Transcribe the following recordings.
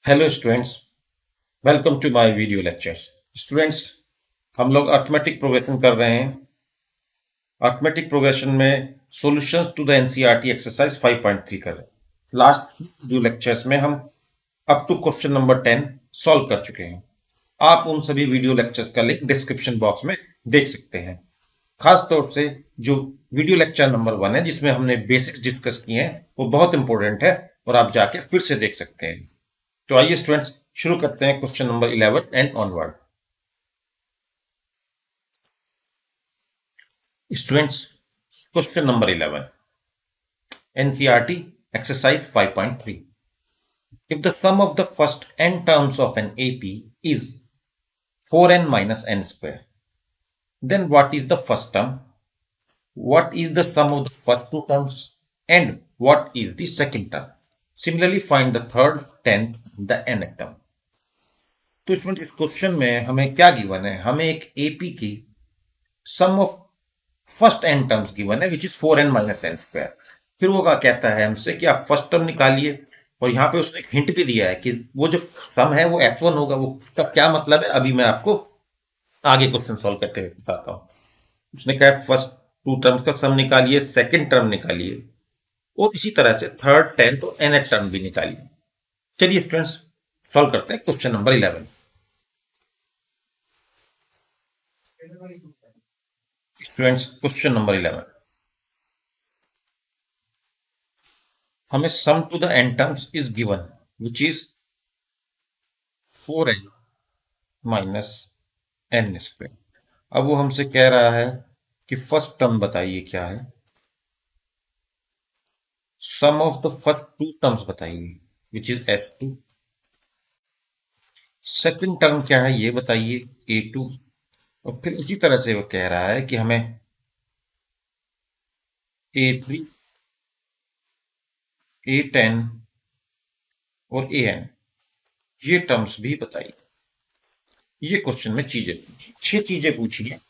Hello students, welcome to my video lectures. Students, हम लोग arithmetic progression कर रहे हैं। अर्थमेटिक प्रोग्रेशन में solutions to the NCERT exercise 5.3 कर रहे हैं। लास्ट वीडियो लेक्चर्स में हम up to question number 10 solve कर चुके हैं। आप उन सभी वीडियो लेक्चर्स का लिंक डिस्क्रिप्शन बॉक्स में देख सकते हैं। खास तौर से जो वीडियो लेक्चर नंबर 1 है, जिसमें हमने बेसिक्स डिस्कस किए हैं, वो बहुत इंपॉर्टेंट है और आप जाके फिर से देख सकते हैं। तो आइए स्टूडेंट्स, शुरू करते हैं question number 11 and onward. Students, question number 11, NCERT exercise 5.3। If the sum of the first n terms of an AP is 4n minus n square, then what is the first term? What is the sum of the first two terms? And what is the second term? Similarly, find the third, tenth, the nth term. तो इसमें इस question में हमें क्या given है? हमें एक AP की sum of first n terms given है which is 4n minus n square. फिर वो क्या कहता है हमसे कि आप फर्स्ट टर्म निकालिए, और यहाँ पे उसने एक हिंट भी दिया है कि वो जो सम है वो f1 होगा। वो उसका क्या मतलब है, अभी मैं आपको आगे क्वेश्चन सॉल्व करके बताता हूँ। उसने कहा फर्स्ट टू टर्म्स का सम निकालिए, सेकंड टर्म निकालिए, और इसी तरह से थर्ड, टेंथ और nth टर्म भी निकालिए। चलिए स्टूडेंट्स, सॉल्व करते हैं question number 11। Students, question number 11, हमें sum to the n terms is given which is 4n minus n square. अब वो हमसे कह रहा है कि फर्स्ट टर्म बताइए क्या है, sum of the first two terms बताइए which is f2। Second term क्या है ये बताइए, a2। और फिर उसी तरह से वो कह रहा है कि हमें a3, a10 और an ये टर्म्स भी बताइए। ये क्वेश्चन में चीजें पूछी, 6 चीजें पूछी है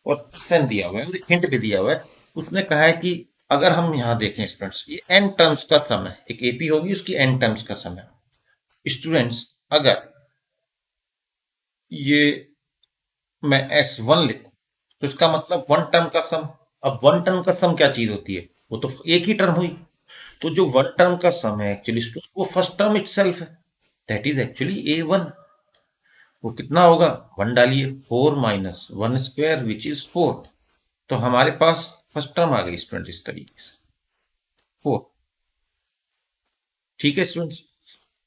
और ऑप्शन दिया हुआ है और एक हिंट भी दिया हुआ है। उसने कहा है कि अगर हम यहाँ देखें स्टूडेंट्स, ये एन टर्म्स का सम है, एक एपी होगी उसकी एन टर्म्स का सम है। स्टूडेंट्स, अगर ये मैं S1 लिखूं तो इसका मतलब वन टर्म का सम। अब वन टर्म का सम क्या चीज होती है? वो तो एक ही टर्म हुई। तो जो वन टर्म का सम है एक्चुअली स्टूडेंट, वो फर्स्ट टर्म इटसेल्फ है, दैट इज एक्चुअली A1। वो कितना होगा? 1 डालिए, 4 minus one square which is 4। तो हमारे पास फर्स्ट टर्म आ गई स्टूडेंट इस तरीके से, 4। ठीक है स्टूडेंट्स।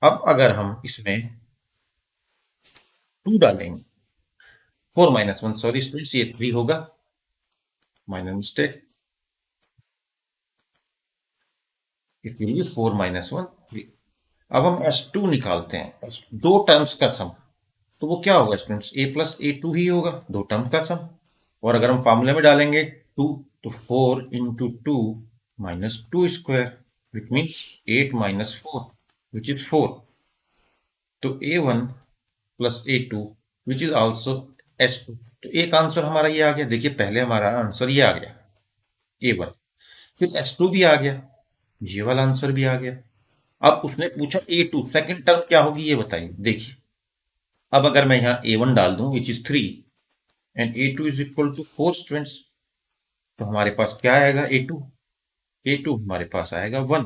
अब अगर हम इसमें 2 डालेंगे, 4 माइनस वन, सॉरी स्टूडेंट्स, ये 3 होगा, minor mistake. It will be 4 minus one, 3। अब हम S2 निकालते हैं, दो टर्म्स का सम। तो वो क्या होगा स्टूडेंट्स? A प्लस A2 ही होगा, दो टर्म्स का सम। और अगर हम फॉर्मूले में डालेंगे 2, तो 4 into two minus two square, which means 8 minus 4 which is 4। तो A1 plus A2 which is also S2। तो एक आंसर हमारा ये आ गया। देखिए, पहले हमारा आंसर ये आ गया A1, फिर S2 भी आ गया, ये वाला आंसर भी आ गया। अब उसने पूछा A2 सेकंड टर्म क्या होगी ये बताइए। देखिए, अब अगर मैं यहाँ A1 डाल दूं which is 3 and A2 is equal to 4 students, तो हमारे पास क्या आएगा? A2 हमारे पास आएगा 1।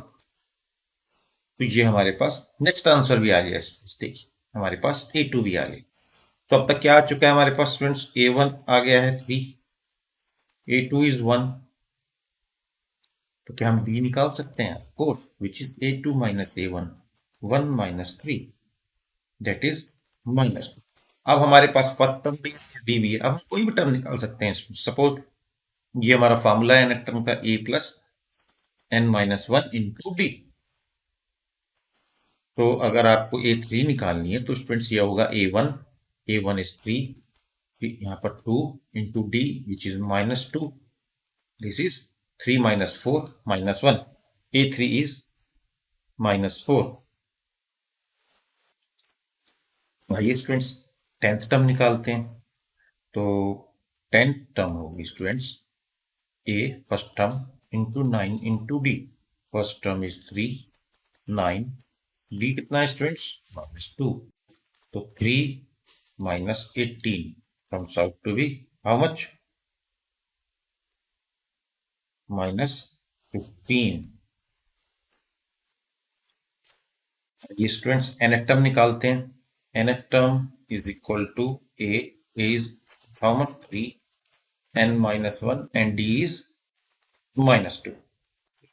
तो ये हमारे पास नेक्स्ट आंसर भी आ गया स्टूडेंट्स। देखिए, हमारे पास A2 भी आ गया। तो अब तक क्या आ चुका है हमारे पास स्टूडेंट्स? A1 आ गया है 3, A2 इज 1। तो क्या हम B निकाल सकते हैं? Of course, which is A2 minus A1, 1 minus 3, that is minus 2। अब हमारे पास फर्स्ट टर्म भी है, डी भी है। अब हम कोई भी टर्म निकाल सकते हैं। सपोज ये हमारा फॉर्मूला है नेट टर्म का, a plus n minus one into d. तो अगर आपको A3 निकालनी है तो स्टूडेंट्स ये होगा A1, A1 इज 3, यहाँ पर 2 into D which is minus 2, this is 3 minus 4 minus 1, A3 is -4। आइए स्टूडेंट्स, टेंथ टर्म निकालते हैं। तो टेंथ टर्म होगी students A first term into 9 into D. First term is 3, 9 d कितना है स्टूडेंट्स, -2, तो 3 minus 18 comes out to be how much, -15। ये students nth term निकालते हैं, nth term is equal to a is how much 3 n minus 1 and d is -2,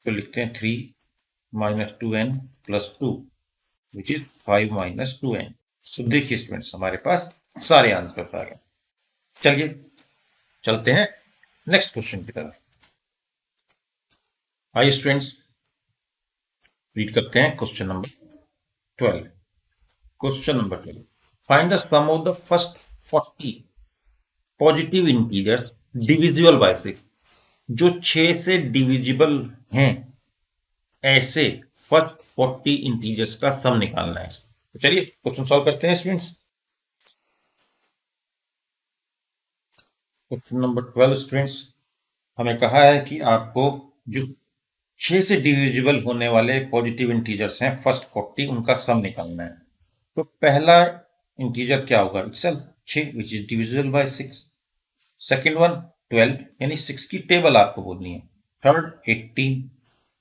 तो लिखते हैं 3 minus 2n plus 2 which is 5 minus 2n। तो देखिए students हमारे पास सारे आंसर आ गए। चलिए चलते हैं नेक्स्ट क्वेश्चन की तरफ। आइए स्टूडेंट्स रीड करते हैं question number 12। Question number 12, find the sum of the first 40 positive integers divisible by 6। जो 6 से डिविजिबल हैं ऐसे फर्स्ट 40 इंटीजर्स का सम निकालना है। तो चलिए क्वेश्चन सॉल्व करते हैं स्टूडेंट्स। क्वेश्चन नंबर 12 स्टूडेंट्स, हमें कहा है कि आपको जो 6 से डिविजिबल होने वाले पॉजिटिव इंटीजर्स हैं फर्स्ट 40 उनका सम निकालना है। तो पहला इंटीजर क्या होगा, itself 6 which is divisible by 6। Second one 12 यानी 6 की टेबल आपको बोलनी है। थर्ड 18,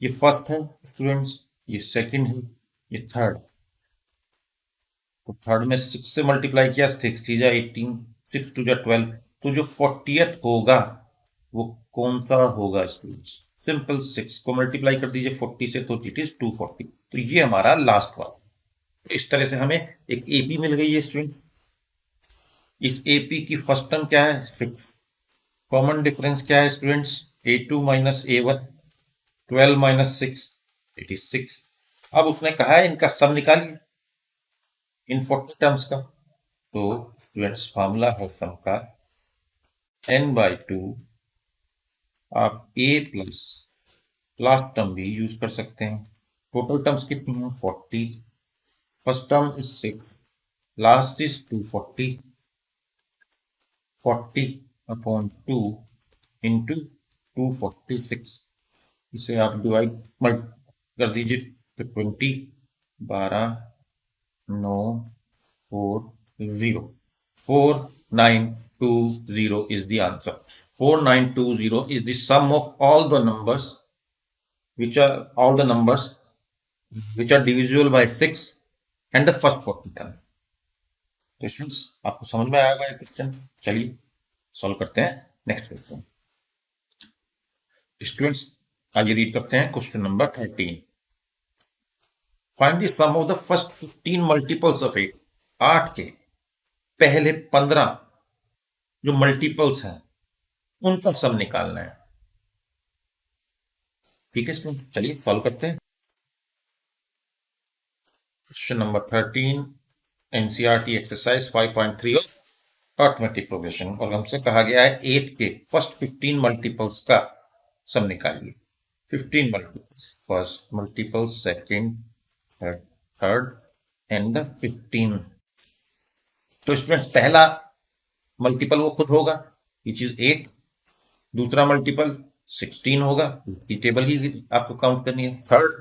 ये फर्स्ट है स्टूडेंट्स, ये सेकंड है, ये थर्ड। तो थर्ड में 6 से मल्टीप्लाई किया, 6 3 जा 18, 6 2 जा 12। तो जो 40th होगा वो कौन सा होगा स्टूडेंट्स, सिंपल 6 को मल्टीप्लाई कर दीजिए 40 से, तो इट इज 240। तो ये हमारा लास्ट वाला। तो इस तरह से हमें एक एपी मिल गई है स्टूडेंट। इस एपी की फर्स्ट टर्म क्या है 6, कॉमन डिफरेंस क्या है students, a2 minus a1, 12 minus 6 it is 6। अब उसने कहा है इनका सम निकालिए इन 40 टर्म्स का। तो स्टूडेंट्स फार्मूला है सम का n/2, आप a प्लस लास्ट टर्म भी यूज कर सकते हैं। टोटल टर्म्स कितनी है 40, first term is 6, last is 240, 40/2 into 246। इसे आप डिवाइड कर दीजिए तो 20, 12, 9, 4, 0, 4920 is the answer। 4920 is the sum of all the numbers which are divisible by 6 and the first 40 term। तो स्टूडेंट्स आपको समझ में आएगा ये क्वेश्चन। चलिए सॉल्व करते हैं नेक्स्ट क्वेश्चन। स्टूडेंट्स आइए रीड करते हैं question number 13। Find the sum of the first 15 multiples of 8। 8 के पहले 15 जो मल्टीपल्स हैं उनका सम निकालना है। ठीक है स्टूडेंट, चलिए सॉल्व करते हैं। Question number 13 NCERT exercise 5.3 of arithmetic progression, और हमसे कहा गया है 8 के फर्स्ट 15 मल्टीपल्स का सम निकालिए। 15 multiples, first multiple, second, third and the 15। तो स्टूडेंट पहला मल्टीपल वो खुद होगा विच इज 8, दूसरा मल्टीपल 16 होगा, की टेबल ही आपको काउंट करनी है, थर्ड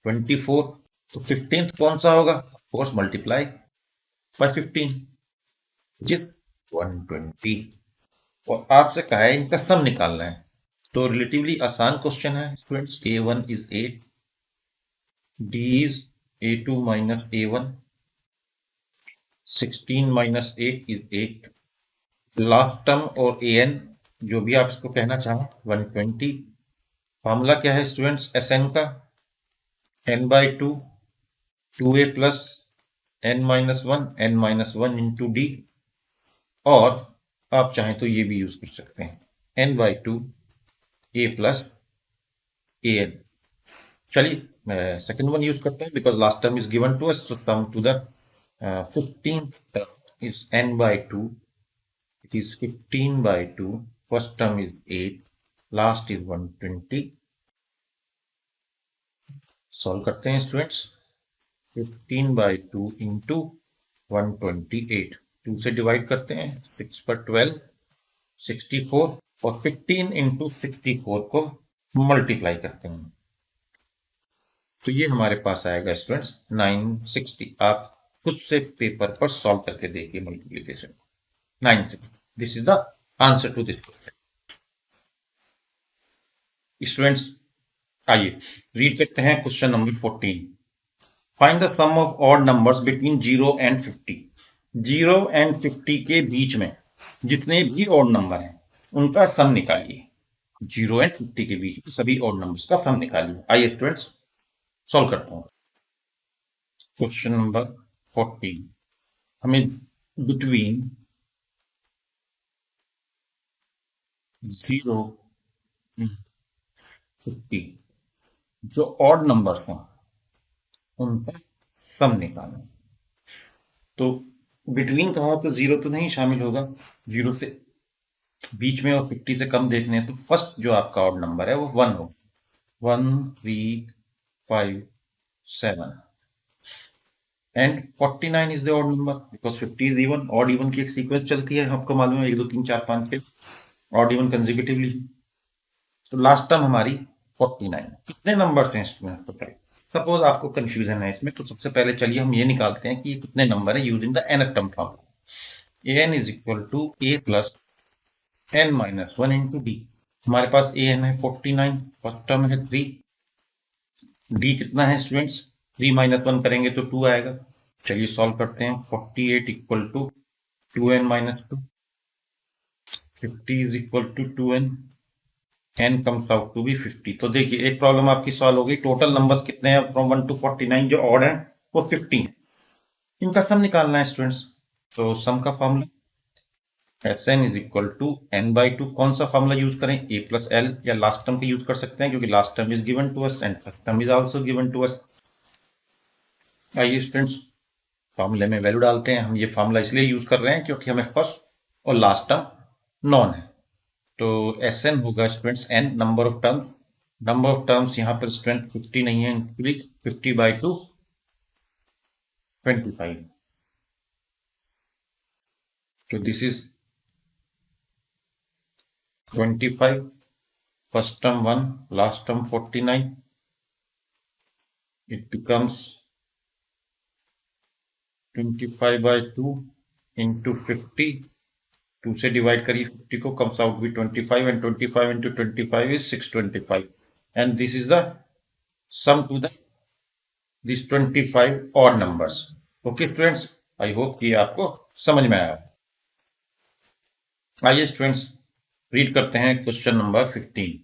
24, तो 15th कौन सा होगा, course multiply by 15 which is 120। और आपसे कहा है इनका सम निकालना है। तो रिलेटिवली आसान क्वेश्चन है students. a1 is 8, d is a2 minus a1, 16 minus 8 is 8, last term और an जो भी आप इसको कहना चाहें 120। फॉर्मूला क्या है स्टूडेंट्स Sn का, n/2 2a plus n-1 into d, और आप चाहें तो ये भी यूज कर सकते हैं n/2 a प्लस an। चलिए सेकेंड वन यूज करते हैं because last term is given to us, so come to the 15th term is n/2, it is 15/2, first term is 8, last is 120। Solve करते हैं students. 15/2 into 128, 2 से divide करते हैं, 6 पर 12 64, और 15 इंटू 64 को मल्टीप्लाई करते हैं। तो ये हमारे पास आएगा स्टूडेंट्स 960। आप खुद से पेपर पर सॉल्व करके देखिए multiplication 960। This is the answer to this question. Students आइए रीड करते हैं question number 14। Find the sum of odd numbers between 0 and 50। 0 and 50 के बीच में जितने भी ऑड नंबर हैं उनका सम निकालिए। 0 एंड 50 के बीच में सभी ऑड नंबर्स का सम निकालिए। आइए स्टूडेंट्स सॉल्व करता हूं। क्वेश्चन नंबर 14 हमें बिटवीन 0 50 जो ऑड नंबर्स हैं उनका सम निकालना। तो बिटवीन कहा तो 0 तो नहीं शामिल होगा, 0 से बीच में और 50 से कम देखने हैं तो फर्स्ट जो आपका ऑड नंबर है वो 1 हो। 1 3 5 7 and 49 is the odd number because 50 is even. Odd even की एक सीक्वेंस चलती है, आपको मालूम है 1 2 3 4 5 6 ऑड इवन कंसेक्यूटिवली। तो लास्ट टर्म हमारी 49। कितने नंबर हैं इसमें बताइए। सपोज आपको कंफ्यूजन है इसमें, तो सबसे पहले चलिए हम ये निकालते हैं कि ये कितने नंबर है using the nth term form. an is equal to a plus n minus 1 into d. हमारे पास an है 49, फर्स्ट टर्म है 3, डी कितना है स्टूडेंट्स 3 माइनस 1 करेंगे तो 2 आएगा। चलिए सॉल्व करते हैं। 48 equal to 2n minus 2, 50 is equal to 2n, n comes out to be 50। तो देखिए एक प्रॉब्लम आपकी सॉल्व हो गई। टोटल नंबर्स कितने हैं फ्रॉम 1 टू 49 जो ऑड है वो 50 है। इनका सम निकालना है स्टूडेंट्स। तो सम का formula Sn is equal to n by 2। कौन सा फॉर्मूला यूज करें, a प्लस एल या लास्ट टर्म का यूज कर सकते हैं क्योंकि last term is given to us and first term is also given to us. आइए स्टूडेंट्स फॉर्मूले में वैल्यू डालते हैं। हम ये फॉर्मूला इसलिए यूज कर रहे हैं क्योंकि हमें फर्स्ट और लास्ट टर्म नॉन है। तो Sn होगा students n number of terms. Number of terms यहाँ पर स्टूडेंट 50 नहीं है, 50 बाई 2 25। तो this is 25, first term 1, last term 49. It becomes 25 by 2 into 50. 2 से डिवाइड करिए 50 को, comes out with 25 and 25 into 25 is 625 and this is the sum to the these 25 odd numbers. Okay students, I hope ये आपको समझ में आया। आइए students read करते हैं question number 15।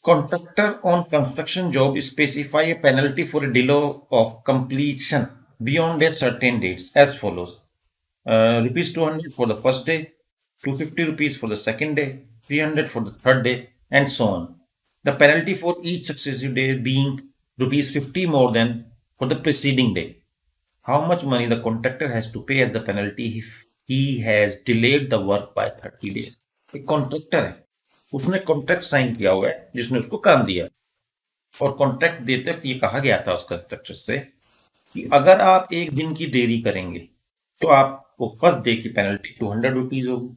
Contractor on construction job specify a penalty for a delay of completion beyond a certain dates as follows. Rupees 200 for the first day, 250 rupees for the second day, 300 for the third day, and so on. The penalty for each successive day being rupees 50 more than for the preceding day. How much money the contractor has to pay as the penalty if he has delayed the work by 30 days? एक contractor है, उसने contract sign किया हुआ है जिसने उसको काम दिया, और कॉन्ट्रैक्ट देते वक्त ये कहा गया था उस कॉन्ट्रैक्टर से कि अगर आप एक दिन की देरी करेंगे तो आपको फर्स्ट डे की पेनल्टी 200 रुपीज होगी।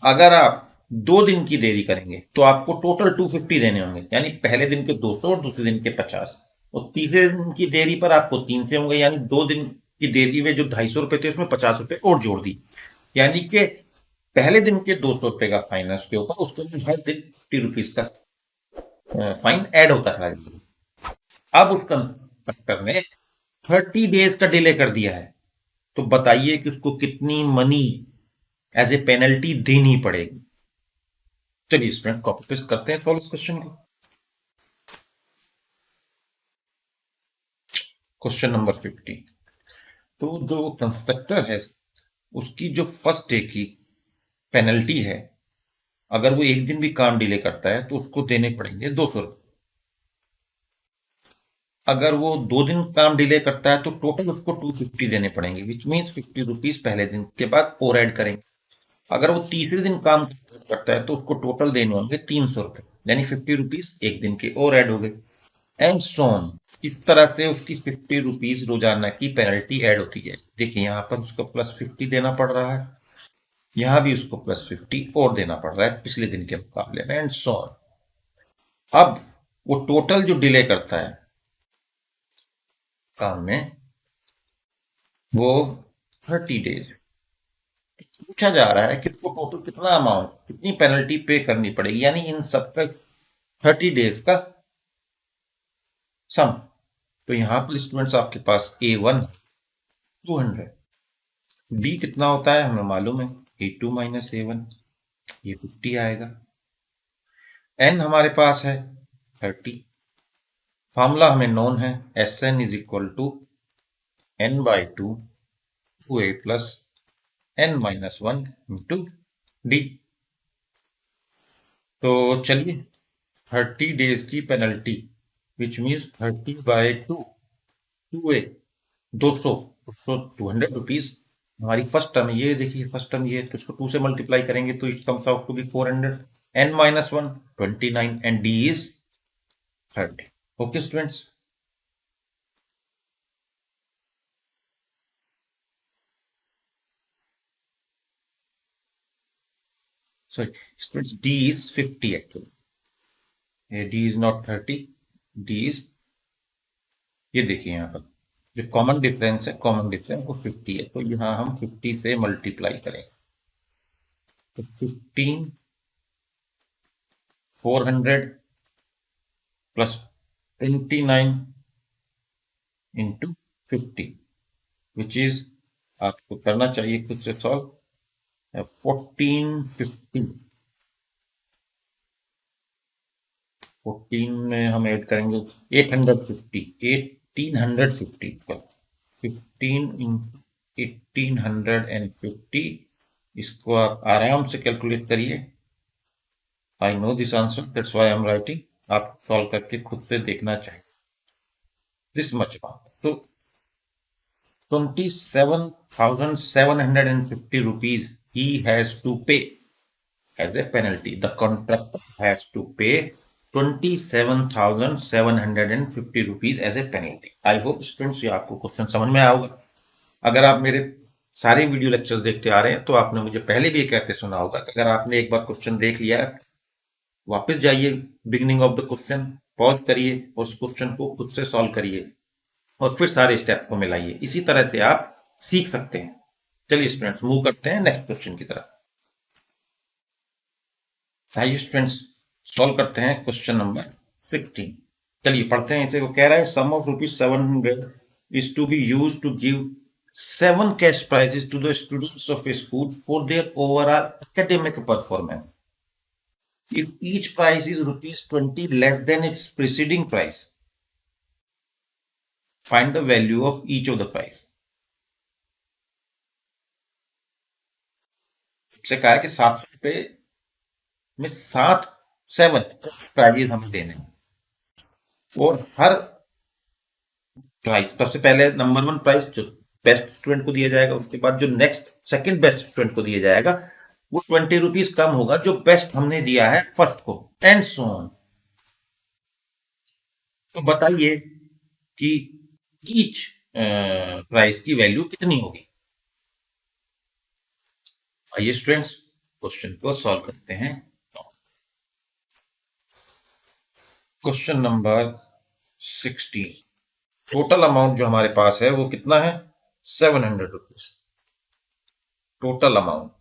अगर आप 2 दिन की देरी करेंगे तो आपको टोटल 250 देने होंगे, यानी पहले दिन के 200 और दूसरे दिन के 50, और तीसरे दिन की देरी पर आपको 300 होंगे, यानी 2 दिन की देरी में जो 250 रुपए थे उसमें 50 रुपए और जोड़ दी, यानी कि पहले दिन के 200 रुपए का फाइन है उसके ऊपर, उसके हर दिन 50 रुपीज का फाइन ऐड होता चला जाएगा। अब उस कंट्रैक्टर ने 30 डेज का डिले कर दिया है, तो बताइए कि उसको कितनी मनी एज ए पेनल्टी देनी पड़ेगी। चलिए स्टूडेंट कॉपी पेस्ट करते हैं सॉल्व इस क्वेश्चन को। Question number 50। तो जो कंस्ट्रक्टर है उसकी जो फर्स्ट डे की पेनल्टी है, अगर वो एक दिन भी काम डिले करता है तो उसको देने पड़ेंगे 200 रुपये। अगर वो 2 दिन काम डिले करता है तो टोटल उसको 250 देने पड़ेंगे, विच मीन्स 50 रुपीज पहले दिन के बाद और ऐड करेंगे। अगर वो तीसरे दिन काम करता है तो उसको टोटल देने होंगे 300 रुपए, यानी 50 रुपीज एक दिन के और ऐड हो गए, एंड सोन। इस तरह से उसकी 50 रुपीज रोजाना की पेनल्टी ऐड होती है। देखिए यहाँ पर उसको प्लस 50 देना पड़ रहा है, यहां भी उसको प्लस 50 और देना पड़ रहा है पिछले दिन के मुकाबले में, एंड सो ऑन। अब वो टोटल जो डिले करता है काम में वो 30 डेज। पूछा जा रहा है कि उसको टोटल कितना अमाउंट, कितनी पेनल्टी पे करनी पड़ेगी, यानी इन सब का 30 डेज का सम। तो यहां पर स्टूडेंट्स आपके पास A1 200, डी कितना होता है हमें मालूम है, A2 माइनस A1, ये 50 आएगा। एन हमारे पास है 30, फॉर्मूला हमें नोन है, Sn is equal to n/2 2a plus n-1 into d. तो चलिए 30 डेज की penalty which means 30/2 2a 200 200 rupees हमारी फर्स्ट टर्म। ये देखिए फर्स्ट टर्म ये, तो इसको 2 से मल्टीप्लाई करेंगे तो it comes out to be 400, n-1 29 and d is 30। Okay students. Sorry students, d is 50 actually, d is not 30, d is, ये देखिए यहाँ पर जो कॉमन डिफरेंस है, कॉमन डिफरेंस वो 50 है, तो यहाँ हम 50 से मल्टीप्लाई करेंगे तो 15 400 प्लस 29 इंटू 50 विच इज, आपको करना चाहिए खुद से सॉल्व, 1450। 14 में हम ऐड करेंगे 850, 1850 पर 15 इंटू 1850, इसको आप आराम से कैलकुलेट करिए। I know this answer, that's why I am writing, आप सॉल्व करके खुद से देखना चाहिए। दिस मच अमाउंट, तो 27,750 rupees he has to pay as a penalty. The contractor has to pay 27,750 rupees as a penalty. I hope students ये आपको question समझ में आया होगा। अगर आप मेरे सारे वीडियो लेक्चर्स देखते आ रहे हैं तो आपने मुझे पहले भी ये कहते सुना होगा कि अगर आपने एक बार क्वेश्चन देख लिया, वापस जाइए beginning of the question, pause करिए और उस क्वेश्चन को खुद से सॉल्व करिए और फिर सारे स्टेप्स को मिलाइए। इसी तरह से आप सीख सकते हैं। चलिए स्टूडेंट्स मूव करते हैं नेक्स्ट क्वेश्चन की तरफ। आइए स्टूडेंट्स सॉल्व करते हैं क्वेश्चन नंबर 16। चलिए पढ़ते हैं इसे। वो कह रहा है sum of ₹700 is to be use to give 7 cash prizes to the students of a school for their overall academic performance. If each price is ₹20 less than its preceding price, find the value of each of the price. से कहा है कि 700 रुपए में 7 prices हमें देने हैं और हर प्राइस, सबसे पहले नंबर 1 प्राइस जो बेस्ट स्टूडेंट को दिया जाएगा, उसके बाद जो नेक्स्ट सेकंड बेस्ट स्टूडेंट को दिया जाएगा वो 20 रुपीज कम होगा जो बेस्ट हमने दिया है फर्स्ट को, एंड सो ऑन। तो बताइए कि ईच प्राइस की वैल्यू कितनी होगी। आइए स्टूडेंट्स क्वेश्चन को सॉल्व करते हैं। क्वेश्चन नंबर 16, टोटल अमाउंट जो हमारे पास है वो कितना है, 700 rupees. Total amount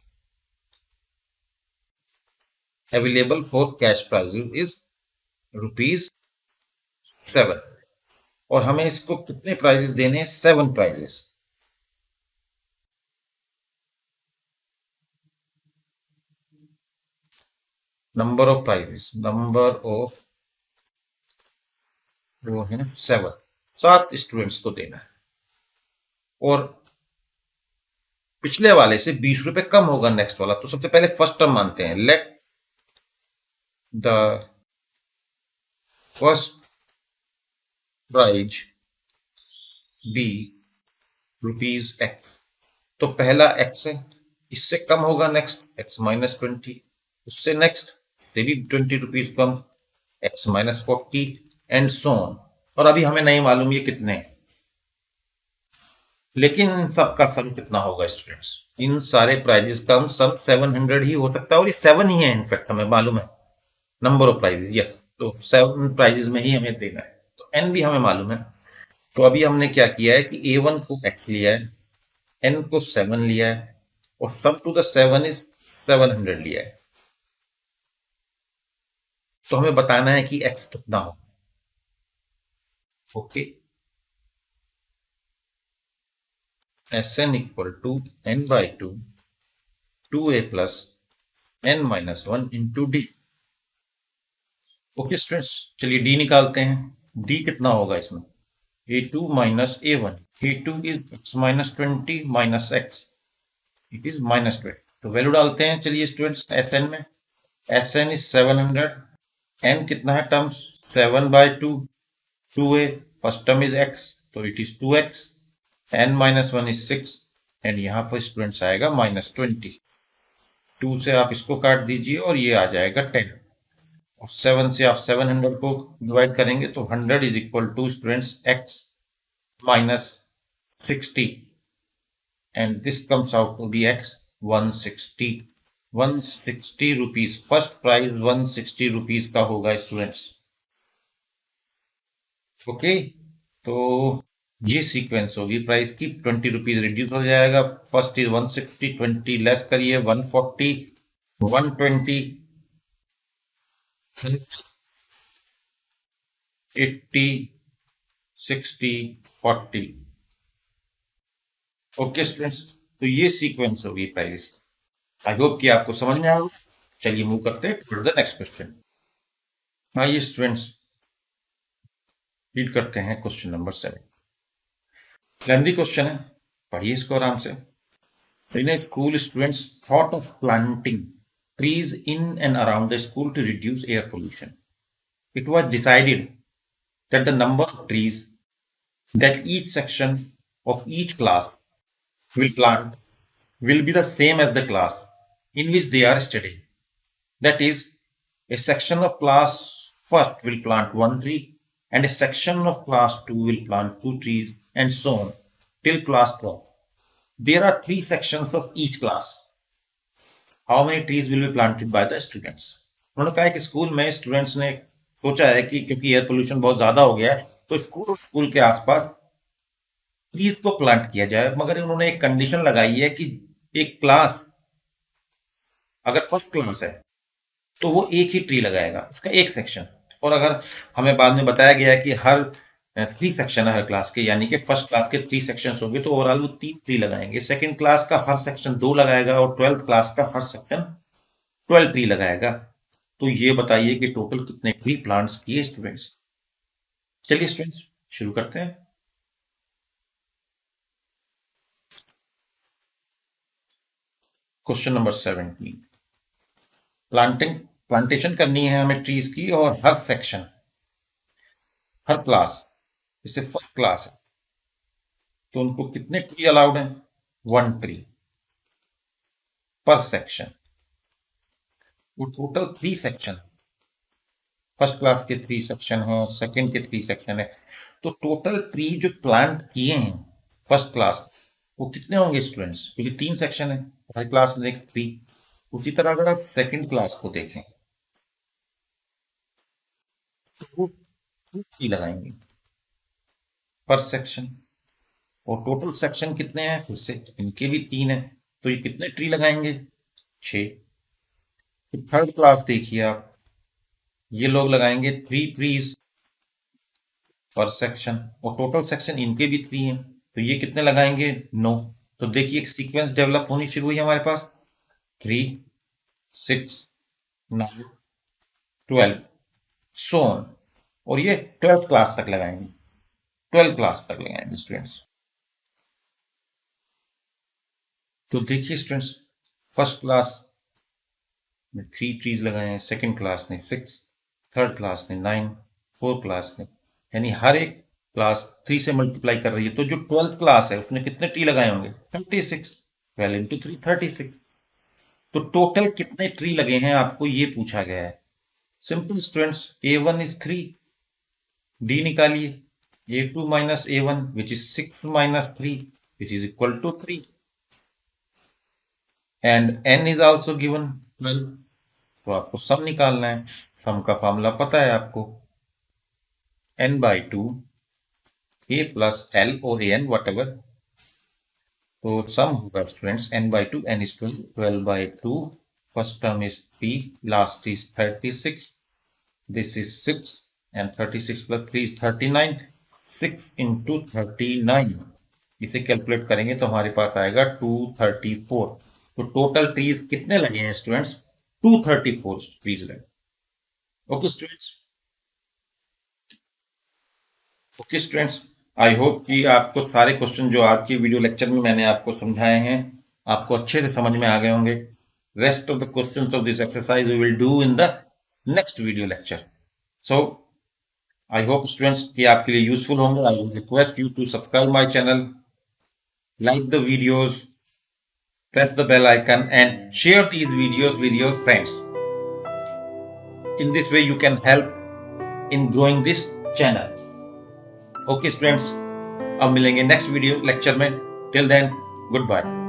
available for cash prizes is ₹7, और हमें इसको कितने प्राइजेस देने हैं, 7 prizes. Number of prizes, number of वो है 7 स्टूडेंट्स को देना है और पिछले वाले से 20 रुपए कम होगा नेक्स्ट वाला। तो सबसे पहले फर्स्ट टर्म मानते हैं, let the first prize be ₹X। तो पहला x है, इससे कम होगा नेक्स्ट x-20, उससे नेक्स्ट से भी 20 rupees come x-40 and so on. और अभी हमें नहीं मालूम ये कितने, लेकिन इन सबका सम कितना होगा स्टूडेंट्स। इन सारे प्राइजेस का सम 700 ही हो सकता है और ये 7 ही है, इनफैक्ट हमें मालूम है नंबर ऑफ प्राइजेस। यस, तो 7 प्राइजेस में ही हमें देना है, तो n भी हमें मालूम है। तो अभी हमने क्या किया है कि A1 को x लिया है, n को 7 लिया है, और सम टू द 7 इज 700 लिया है। तो हमें बताना है कि x कितना हो। Okay, Sn equal to n/2 2a plus n-1 into d. Okay students, चलिए डी निकालते हैं। डी कितना होगा इसमें, a2 minus a1। a2 is x minus 20 minus x, it is minus 20। तो वैल्यू डालते हैं। चलिए स्टूडेंट्स, Sn में Sn इज 700, n कितना है terms, 7/2 2a, first term is x, तो it is 2x, n-1 is 6, and यहाँ पर स्टूडेंट्स आएगा -20। 2 से आप इसको काट दीजिए और ये आ जाएगा 10, और 7 से आप 700 को डिवाइड करेंगे तो 100 is equal to students x माइनस 60, and this comes out to be x 160। 160 rupees, first prize 160 rupees का होगा स्टूडेंट्स। ओके, तो ये सीक्वेंस होगी प्राइस की। 20 रुपीज रिड्यूस हो जाएगा, फर्स्ट इज 160, 20 लेस करिए 140, 120, 80, 60, 40। ओके स्टूडेंट्स, तो ये सीक्वेंस होगी प्राइस। आई होप कि आपको समझ में आया। चलिए मूव करते हैं टुवर्ड द नेक्स्ट क्वेश्चन। आइए स्टूडेंट्स, रीड करते हैं क्वेश्चन नंबर 7। लेंथी क्वेश्चन है, पढ़िए इसको आराम से। In a school, students thought of planting trees in and around the school to reduce air pollution. It was decided that the number of trees that each section of each class will plant will be the same as the class in which they are studying. That is, a section of class first will plant 1 tree, and a section of class 2 will plant 2 trees, and so on till class 12. There are 3 sections of each class. How many trees will be planted by the students? उन्होंने कहा है कि school में students ने सोचा है कि क्योंकि एयर पोल्यूशन बहुत ज्यादा हो गया है, तो स्कूल के आसपास ट्रीज को प्लांट किया जाए, मगर उन्होंने एक कंडीशन लगाई है कि एक क्लास अगर फर्स्ट क्लास है तो वो एक ही ट्री लगाएगा, उसका एक सेक्शन। और अगर हमें बाद में बताया गया है कि हर 3 सेक्शन है हर क्लास के, यानी कि फर्स्ट क्लास के 3 सेक्शन होंगे, तो ओवरऑल वो 3 ट्री लगाएंगे। सेकंड क्लास का हर सेक्शन 2 लगाएगा, और 12th क्लास का हर सेक्शन 12 ट्री लगाएगा। तो ये बताइए कि टोटल कितने ट्री प्लांट्स किए स्टूडेंट्स। चलिए स्टूडेंट्स, शुरू करते हैं। Question number 17। प्लांटेशन करनी है हमें ट्रीज की, और हर सेक्शन, हर क्लास, जैसे फर्स्ट क्लास है तो उनको कितने ट्री अलाउड है, 1 ट्री पर सेक्शन। वो टोटल 3 सेक्शन, फर्स्ट क्लास के 3 सेक्शन है, सेकंड के 3 सेक्शन है, तो टोटल ट्री जो प्लांट किए हैं फर्स्ट क्लास वो कितने होंगे स्टूडेंट्स, क्योंकि 3 सेक्शन है, हर क्लास में एक ट्री। उसी तरह अगर आप सेकंड क्लास को देखें तो वो 2 ट्री लगाएंगे पर सेक्शन, और टोटल सेक्शन कितने हैं, फिर से इनके भी 3 है, तो ये कितने ट्री लगाएंगे, 6। फिर थर्ड क्लास देखिए आप, ये लोग लगाएंगे 3 ट्रीज पर सेक्शन, और टोटल सेक्शन इनके भी 3 हैं, तो ये कितने लगाएंगे, 9। तो देखिए एक सीक्वेंस डेवलप होनी शुरू हुई हमारे पास, 3, 6, 9, 12, सो ऑन, और ये 12th क्लास तक लगाएंगे, 12 क्लास तक लगाएंगे स्टूडेंट्स। तो देखिए स्टूडेंट्स, फर्स्ट क्लास में 3 ट्रीज लगाए हैं, सेकंड क्लास ने 6, थर्ड क्लास ने 9, फोर्थ क्लास ने, यानी हर एक क्लास 3 से मल्टीप्लाई कर रही है, तो जो 12th क्लास है उसने कितने ट्री लगाए होंगे, 36। 12 इंटू 3 36। तो टोटल कितने ट्री लगे हैं आपको ये पूछा गया है। Simple students, A1 is 3, d निकालिए, A2 minus A1 which is 6 minus 3 which is equal to 3, and n is also given 12। तो आपको सम निकालना है, सम का फॉर्मूला पता है आपको, n/2 a plus l or an whatever। तो सम होगा students n/2, n is 12, 12/2, first term is p, last is 36, this is 6 and 36 plus 3 is 39, 6 into 39, इसे कैलकुलेट करेंगे तो हमारे पास आएगा 234। तो टोटल ट्रीज कितने लगे हैं स्टूडेंट्स? 234 ट्रीज लगे। Okay students, okay students, I hope कि आपको सारे क्वेश्चन जो आज की वीडियो लेक्चर में मैंने आपको समझाए हैं आपको अच्छे से समझ में आ गए होंगे। Rest of the questions of this exercise we will do in the next video lecture. So I hope students कि आपके लिए यूजफुल होंगे। I will request you to subscribe my channel, like the videos, press the bell icon and share these videos with your friends. In this way you can help in growing this channel. Okay students, अब मिलेंगे next video lecture में। Till then, good bye.